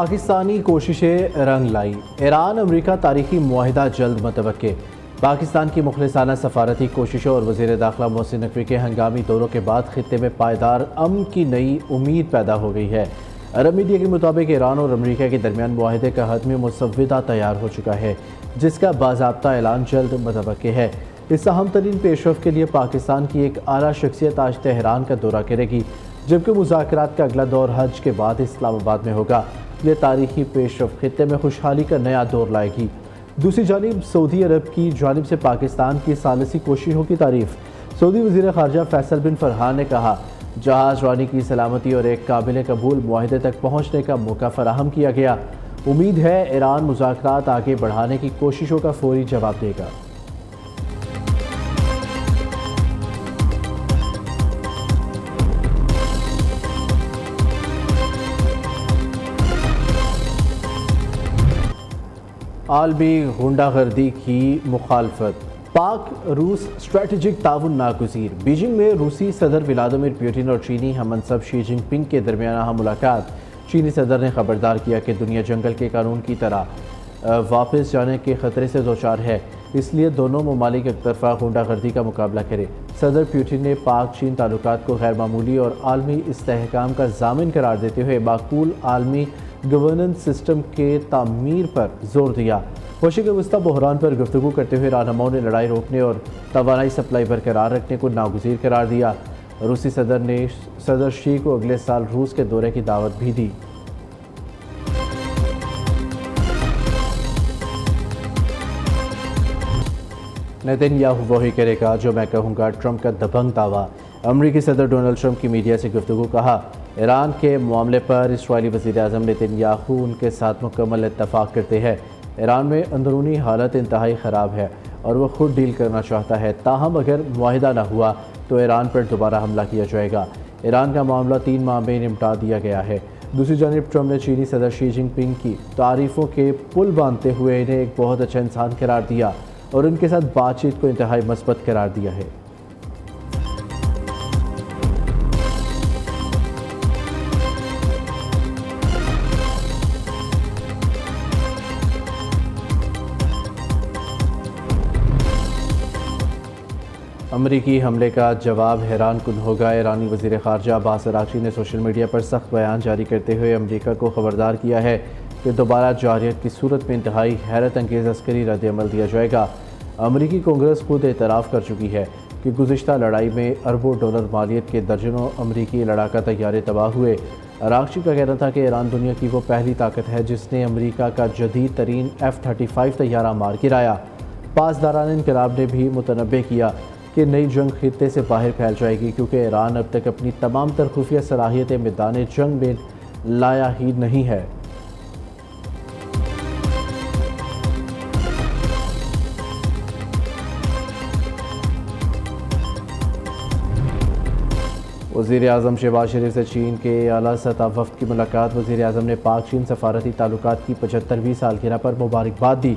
پاکستانی کوششیں رنگ لائی، ایران امریکہ تاریخی معاہدہ جلد متوقع۔ پاکستان کی مخلصانہ سفارتی کوششوں اور وزیر داخلہ محسن نقوی کے ہنگامی دوروں کے بعد خطے میں پائیدار امن کی نئی امید پیدا ہو گئی ہے۔ عرب میڈیا کے مطابق ایران اور امریکہ کے درمیان معاہدے کا حتمی مسودہ تیار ہو چکا ہے، جس کا باضابطہ اعلان جلد متوقع ہے۔ اس اہم ترین پیش رفت کے لیے پاکستان کی ایک اعلیٰ شخصیت آج تہران کا دورہ کرے گی، جبکہ مذاکرات کا اگلا دور حج کے بعد اسلام آباد میں ہوگا۔ یہ تاریخی پیش رفت خطے میں خوشحالی کا نیا دور لائے گی۔ دوسری جانب سعودی عرب کی جانب سے پاکستان کی ثالثی کوششوں کی تعریف۔ سعودی وزیر خارجہ فیصل بن فرحان نے کہا، جہاز رانی کی سلامتی اور ایک قابل قبول معاہدے تک پہنچنے کا موقع فراہم کیا گیا۔ امید ہے ایران مذاکرات آگے بڑھانے کی کوششوں کا فوری جواب دے گا۔ عالمی غنڈہ گردی کی مخالفت۔ پاک روس اسٹریٹجک تعاون ناگزیر۔ بیجنگ میں روسی صدر ولادیمیر پوٹن اور چینی ہم منصب شی جن پنگ کے درمیان اہم ملاقات۔ چینی صدر نے خبردار کیا کہ دنیا جنگل کے قانون کی طرح واپس جانے کے خطرے سے دوچار ہے، اس لیے دونوں ممالک ایک طرفہ غنڈہ گردی کا مقابلہ کریں۔ صدر پوٹن نے پاک چین تعلقات کو غیر معمولی اور عالمی استحکام کا ضامن قرار دیتے ہوئے معقول عالمی گورننس سسٹم کے تعمیر پر زور دیا۔ مشرق وسطی بحران پر گفتگو کرتے ہوئے رہنماؤں نے لڑائی روکنے اور توانائی سپلائی برقرار رکھنے کو ناگزیر قرار دیا۔ روسی صدر نے صدر شی کو اگلے سال روس کے دورے کی دعوت بھی دی۔ نیتن یاہو وہی کرے گا جو میں کہوں گا، ٹرمپ کا دبنگ دعویٰ۔ امریکی صدر ڈونلڈ ٹرمپ کی میڈیا سے گفتگو۔ کہا، ایران کے معاملے پر اسرائیلی وزیر اعظم نیتن یاہو ان کے ساتھ مکمل اتفاق کرتے ہیں۔ ایران میں اندرونی حالت انتہائی خراب ہے اور وہ خود ڈیل کرنا چاہتا ہے، تاہم اگر معاہدہ نہ ہوا تو ایران پر دوبارہ حملہ کیا جائے گا۔ ایران کا معاملہ 3 ماہ میں نمٹا دیا گیا ہے۔ دوسری جانب ٹرمپ نے چینی صدر شی جن پنگ کی تعریفوں کے پل باندھتے ہوئے انہیں ایک بہت اچھا انسان قرار دیا اور ان کے ساتھ بات چیت کو انتہائی مثبت قرار دیا ہے۔ امریکی حملے کا جواب حیران کن ہوگا۔ ایرانی وزیر خارجہ عباس عراقچی نے سوشل میڈیا پر سخت بیان جاری کرتے ہوئے امریکہ کو خبردار کیا ہے کہ دوبارہ جارحیت کی صورت میں انتہائی حیرت انگیز عسکری رد عمل دیا جائے گا۔ امریکی کانگریس خود اعتراف کر چکی ہے کہ گزشتہ لڑائی میں اربوں ڈالر مالیت کے درجنوں امریکی لڑاکا طیارے تباہ ہوئے۔ عراقچی کا کہنا تھا کہ ایران دنیا کی وہ پہلی طاقت ہے جس نے امریکہ کا جدید ترین F-35 طیارہ مار گرایا۔ پاسداران انقلاب نے بھی متنبہ کیا کہ نئی جنگ خطے سے باہر پھیل جائے گی، کیونکہ ایران اب تک اپنی تمام تر خفیہ صلاحیتیں میدان جنگ میں لایا ہی نہیں ہے۔ وزیر اعظم شہباز شریف سے چین کے اعلیٰ سطح وفد کی ملاقات۔ وزیر اعظم نے پاک چین سفارتی تعلقات کی 75ویں سالگرہ پر مبارکباد دی۔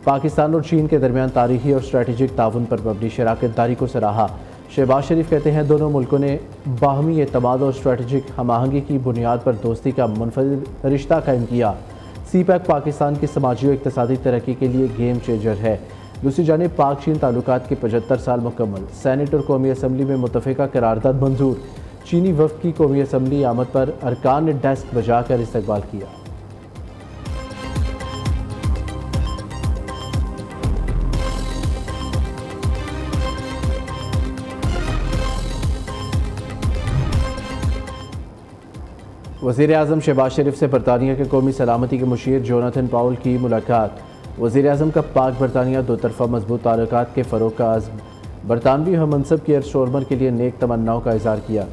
پاکستان اور چین کے درمیان تاریخی اور اسٹریٹجک تعاون پر مبنی شراکت داری کو سراہا۔ شہباز شریف کہتے ہیں، دونوں ملکوں نے باہمی اعتماد اور اسٹریٹجک ہم آہنگی کی بنیاد پر دوستی کا منفرد رشتہ قائم کیا۔ سی پیک پاکستان کی سماجی و اقتصادی ترقی کے لیے گیم چینجر ہے۔ دوسری جانب پاک چین تعلقات کے 75 سال مکمل۔ سینٹ اور قومی اسمبلی میں متفقہ قرارداد منظور۔ چینی وفد کی قومی اسمبلی آمد پر ارکان نے ڈیسک بجا کر استقبال کیا۔ وزیر اعظم شہباز شریف سے برطانیہ کے قومی سلامتی کے مشیر جوناتھن پاول کی ملاقات۔ وزیر اعظم کا پاک برطانیہ دو طرفہ مضبوط تعلقات کے فروغ کا عزم۔ برطانوی ہم منصب کیئر سٹارمر کے لیے نیک تمناؤں کا اظہار کیا۔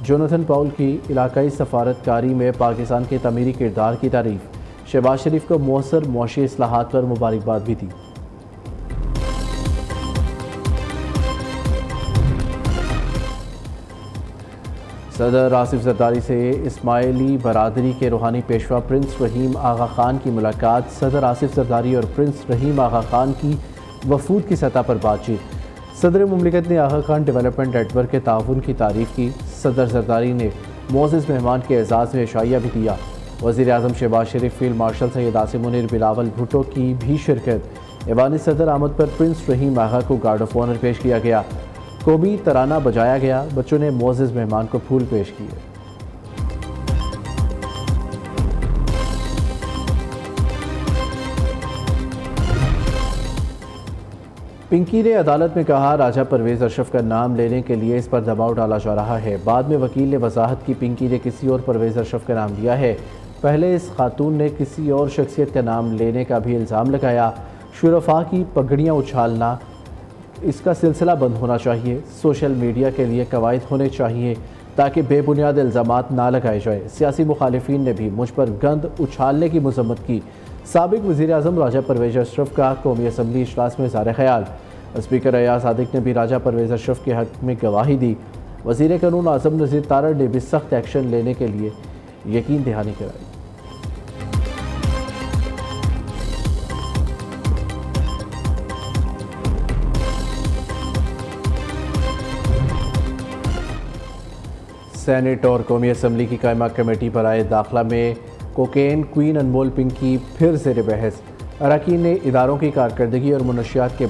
جوناتھن پاول کی علاقائی سفارت کاری میں پاکستان کے تعمیری کردار کی تعریف۔ شہباز شریف کو مؤثر معاشی اصلاحات پر مبارکباد بھی دی۔ صدر آصف زرداری سے اسماعیلی برادری کے روحانی پیشوا پرنس رحیم آغا خان کی ملاقات۔ صدر آصف زرداری اور پرنس رحیم آغا خان کی وفود کی سطح پر بات چیت۔ صدر مملکت نے آغا خان ڈیولپمنٹ نیٹ ورک کے تعاون کی تعریف کی۔ صدر زرداری نے معزز مہمان کے اعزاز میں عشائیہ بھی دیا۔ وزیر اعظم شہباز شریف، فیلڈ مارشل سید عاصم منیر، بلاول بھٹو کی بھی شرکت۔ ایوانی صدر آمد پر پرنس رحیم آغا کو گارڈ آف آنر پیش کیا گیا۔ قومی ترانہ بجایا گیا، بچوں نے معزز مہمان کو پھول پیش کیے۔ پنکی نے عدالت میں کہا، راجہ پرویز اشرف کا نام لینے کے لیے اس پر دباؤ ڈالا جا رہا ہے۔ بعد میں وکیل نے وضاحت کی، پنکی نے کسی اور پرویز اشرف کا نام لیا ہے۔ پہلے اس خاتون نے کسی اور شخصیت کا نام لینے کا بھی الزام لگایا۔ شرفاء کی پگڑیاں اچھالنا، اس کا سلسلہ بند ہونا چاہیے۔ سوشل میڈیا کے لیے قواعد ہونے چاہیے تاکہ بے بنیاد الزامات نہ لگائے جائیں۔ سیاسی مخالفین نے بھی مجھ پر گند اچھالنے کی مذمت کی۔ سابق وزیر اعظم راجہ پرویز اشرف کا قومی اسمبلی اجلاس میں اظہار خیال۔ اسپیکر ایاز صادق نے بھی راجہ پرویز اشرف کے حق میں گواہی دی۔ وزیر قانون اعظم نذیر تارڑ نے بھی سخت ایکشن لینے کے لیے یقین دہانی کرائی۔ سینیٹ اور قومی اسمبلی کی قائمہ کمیٹی برائے داخلہ میں کوکین کوئین انمول پنکی پھر زیر بحث۔ اراکین نے اداروں کی کارکردگی اور منشیات کے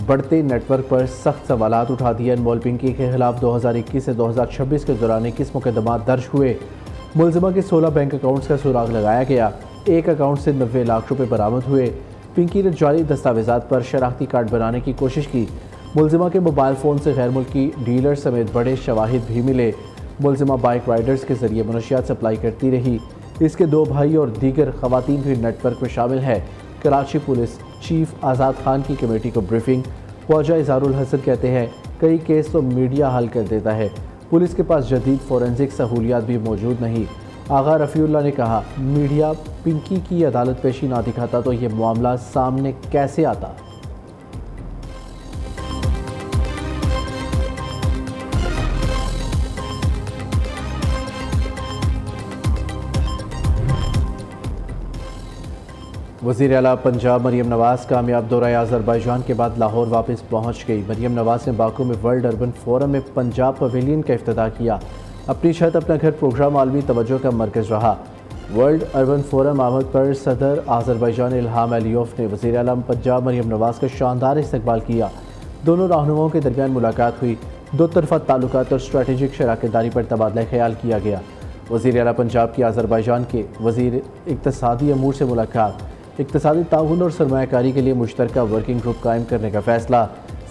بڑھتے نیٹ ورک پر سخت سوالات اٹھا دیے۔ انمول پنکی کے خلاف 2021 سے 2026 کے دوران 21 مقدمات درج ہوئے۔ ملزمہ کے 16 بینک اکاؤنٹس کا سراغ لگایا گیا۔ ایک اکاؤنٹ سے 90 لاکھ روپے برآمد ہوئے۔ پنکی نے جعلی دستاویزات پر شناختی کارڈ بنانے کی کوشش کی۔ ملزمہ کے موبائل فون سے غیر ملکی ڈیلر سمیت بڑے شواہد بھی ملے۔ ملزمہ بائک رائڈرز کے ذریعے منشیات سپلائی کرتی رہی۔ اس کے 2 بھائی اور دیگر خواتین بھی نیٹ ورک میں شامل ہیں۔ کراچی پولیس چیف آزاد خان کی کمیٹی کو بریفنگ۔ خواجہ اظہار الحسن کہتے ہیں، کئی کیس تو میڈیا حل کر دیتا ہے، پولیس کے پاس جدید فورنزک سہولیات بھی موجود نہیں۔ آغا رفیع اللہ نے کہا، میڈیا پنکی کی عدالت پیشی نہ دکھاتا تو یہ معاملہ سامنے کیسے آتا؟ وزیر اعلیٰ پنجاب مریم نواز کامیاب دورہ آذربائیجان کے بعد لاہور واپس پہنچ گئی۔ مریم نواز نے باکو میں ورلڈ اربن فورم میں پنجاب پویلین کا افتتاح کیا۔ اپنی چھت اپنا گھر پروگرام عالمی توجہ کا مرکز رہا۔ ورلڈ اربن فورم آمد پر صدر آذربائیجان الہام علیوف نے وزیر اعلیٰ پنجاب مریم نواز کا شاندار استقبال کیا۔ دونوں رہنماؤں کے درمیان ملاقات ہوئی۔ دو طرفہ تعلقات اور اسٹریٹجک شراکت داری پر تبادلہ خیال کیا گیا۔ وزیر اعلیٰ پنجاب کی آذربائیجان کے وزیر اقتصادی امور سے ملاقات۔ اقتصادی تعاون اور سرمایہ کاری کے لیے مشترکہ ورکنگ گروپ قائم کرنے کا فیصلہ۔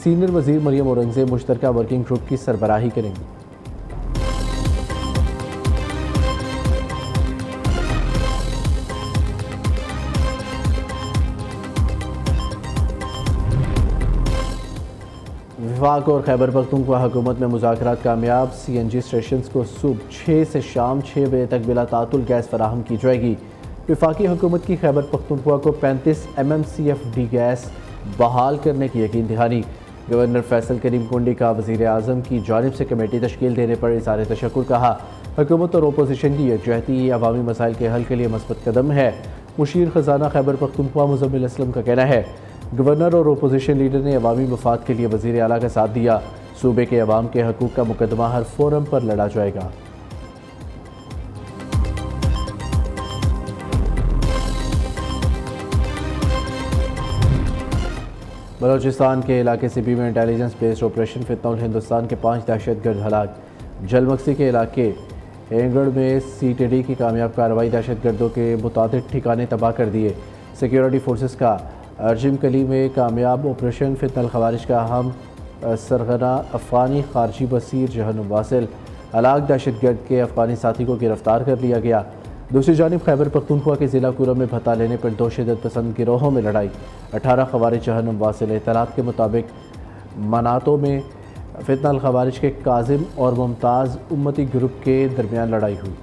سینئر وزیر مریم اورنگزیب مشترکہ ورکنگ گروپ کی سربراہی کریں گی۔ وفاق اور خیبر پختونخوا حکومت میں مذاکرات کامیاب۔ سی این جی اسٹیشنز کو صبح 6 سے شام 6 بجے تک بلا تعطل گیس فراہم کی جائے گی۔ وفاقی حکومت کی خیبر پختونخوا کو 35 MMCFD گیس بحال کرنے کی یقین دہانی۔ گورنر فیصل کریم کنڈی کا وزیر اعظم کی جانب سے کمیٹی تشکیل دینے پر اظہار تشکر کہا۔ حکومت اور اپوزیشن کی یکجہتی عوامی مسائل کے حل کے لیے مثبت قدم ہے۔ مشیر خزانہ خیبر پختونخوا مزمل اسلم کا کہنا ہے، گورنر اور اپوزیشن لیڈر نے عوامی مفاد کے لیے وزیر اعلیٰ کا ساتھ دیا۔ صوبے کے عوام کے حقوق کا مقدمہ ہر فورم پر لڑا جائے گا۔ بلوچستان کے علاقے سبی میں انٹیلیجنس بیسڈ آپریشن فتنہ الہندوستان کے 5 دہشت گرد ہلاک۔ جلمکسی کے علاقے اینگڑ میں CTD کی کامیاب کارروائی، دہشت گردوں کے متعدد ٹھکانے تباہ کر دیے۔ سیکیورٹی فورسز کا ارجم کلی میں کامیاب آپریشن فتنہ الخوارج کا اہم سرغنہ افغانی خارجی بصیر جہنم واصل، ہلاک دہشت گرد کے افغانی ساتھی کو گرفتار کر لیا گیا۔ دوسری جانب خیبر پختونخوا کے ضلع کورم میں بھتہ لینے پر 2 شدت پسند گروہوں میں لڑائی، 18 خوارج جہنم واصل۔ اطلاعات کے مطابق مناطوں میں فتنہ الخوارج کے کاظم اور ممتاز امتی گروپ کے درمیان لڑائی ہوئی۔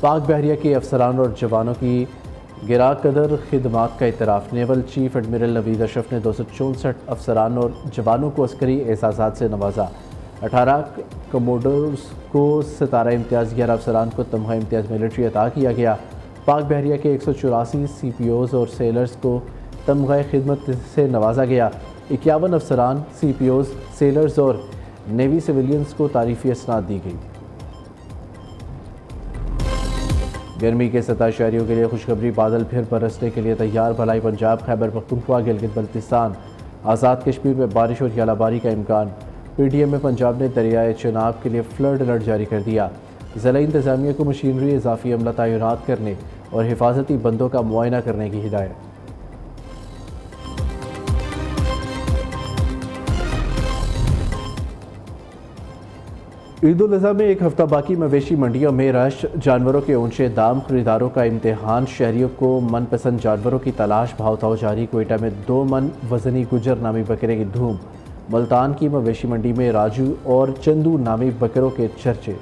پاک بحریہ کے افسران اور جوانوں کی گراں قدر خدمات کا اعتراف۔ نیول چیف ایڈمرل نوید اشرف نے 264 افسران اور جوانوں کو عسکری اعزازات سے نوازا۔ 18 کموڈورز کو ستارہ امتیاز، 11 افسران کو تمغہ امتیاز ملٹری عطا کیا گیا۔ پاک بحریہ کے 184 CPOs اور سیلرز کو تمغہ خدمت سے نوازا گیا۔ 51 افسران، CPOs، سیلرز اور نیوی سویلینز کو تعریفی اسناد دی گئی۔ گرمی کے 7 شہریوں کے لیے خوشخبری، بادل پھر برسنے کے لیے تیار، بھلائی پنجاب، خیبر پختونخوا، گلگت بلتستان، آزاد کشمیر میں بارش اور ژالہ باری کا امکان۔ پی ٹی ایم میں پنجاب نے دریائے چناب کے لیے فلڈ الرٹ جاری کر دیا، ضلعی انتظامیہ کو مشینری اضافی عملہ تعینات کرنے اور حفاظتی بندوں کا معائنہ کرنے کی ہدایت۔ عید الاضحیٰ میں ایک ہفتہ باقی، مویشی منڈیوں میں رش، جانوروں کے اونچے دام، خریداروں کا امتحان، شہریوں کو من پسند جانوروں کی تلاش، بھاؤ تاؤ جاری۔ کوئٹہ میں 2 من وزنی گجر نامی بکرے کی دھوم، ملتان کی مویشی منڈی میں راجو اور چندو نامی بکروں کے چرچے۔